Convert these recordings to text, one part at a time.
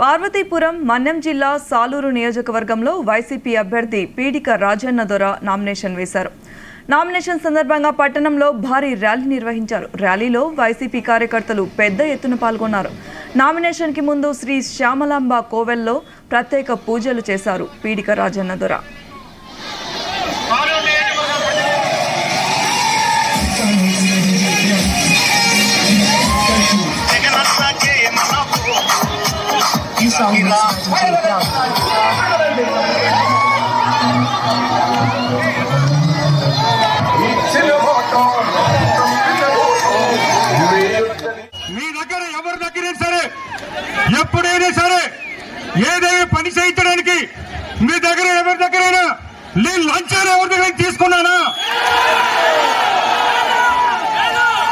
పార్వతీపురం మన్యం జిల్లా సాలూరు నియోజకవర్గంలో వైసీపీ అభ్యర్థి పీడిక రాజన్న దొర నామినేషన్ వేశారు. నామినేషన్ సందర్భంగా పట్టణంలో భారీ ర్యాలీ నిర్వహించారు. ర్యాలీలో వైసీపీ కార్యకర్తలు పెద్ద ఎత్తున పాల్గొన్నారు. నామినేషన్ కి ముందు శ్రీ శ్యామలాంబ కోవెల్లో ప్రత్యేక పూజలు చేశారు పీడిక రాజన్న దొర. మీ దగ్గర ఎవరి దగ్గర సరే ఎప్పుడైనా సరే ఏదైనా పని చేయించడానికి మీ దగ్గర ఎవరి దగ్గరైనా నేను లంచ్ ఎవరి దగ్గర తీసుకున్నానా?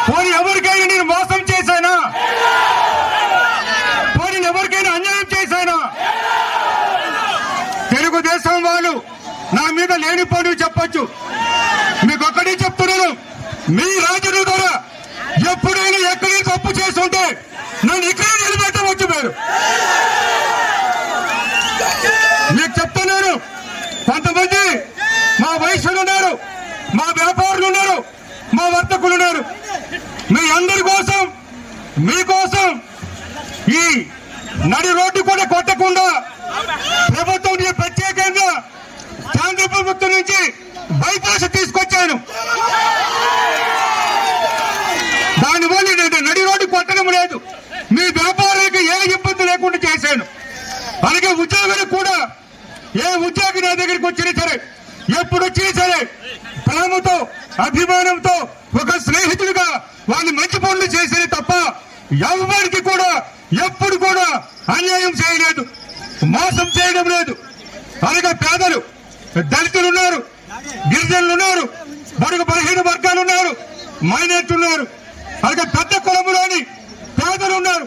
పోనీ ఎవరికైనా నేను మోసం చేశానా? పోనీ ఎవరికైనా అన్యాయం చేశానా? తెలుగుదేశం వాళ్ళు నా మీద లేని పనులు చెప్పొచ్చు. మీకు ఒక్కడే చెప్తున్నాను, మీ రాజుల ద్వారా ఎప్పుడైనా ఎక్కడైనా తప్పు చేస్తుంటే నన్ను ఇక్కడే నిలబెట్టవచ్చు. మీకు చెప్తున్నాను, కొంతమంది మా వయసులు ఉన్నారు, మా వ్యాపారులు ఉన్నారు, మా వర్తకులు ఉన్నారు. మీ అందరి కోసం మీకోసం ఈ నడి రోడ్డు కూడా కొట్టకుండా ప్రభుత్వం ప్రత్యేకంగా కేంద్ర ప్రభుత్వం నుంచి బైపాస్ తీసుకొచ్చాను. దానివల్ల నేను నడి రోడ్డు కొట్టడం లేదు, మీ వ్యాపారానికి ఏ ఇబ్బంది లేకుండా చేశాను. అలాగే ఉద్యోగులకు కూడా ఏ ఉద్యోగి నా దగ్గరికి వచ్చినా సరే, ఎప్పుడు వచ్చినా సరే ప్రేమతో అభిమానంతో ఒక స్నేహితుడిగా వాళ్ళు మంచి పనులు చేసేది తప్ప ఎవరికి కూడా ఎప్పుడు కూడా అన్యాయం చేయలేదు, మోసం చేయడం లేదు. అలాగే పేదలు, దళితులు ఉన్నారు, గిరిజనులు ఉన్నారు, బడుగు బలహీన వర్గాలు ఉన్నారు, మైనార్టీలు ఉన్నారు, అలాగే పెద్ద కులములోని పేదలు ఉన్నారు.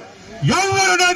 ఎవరు నా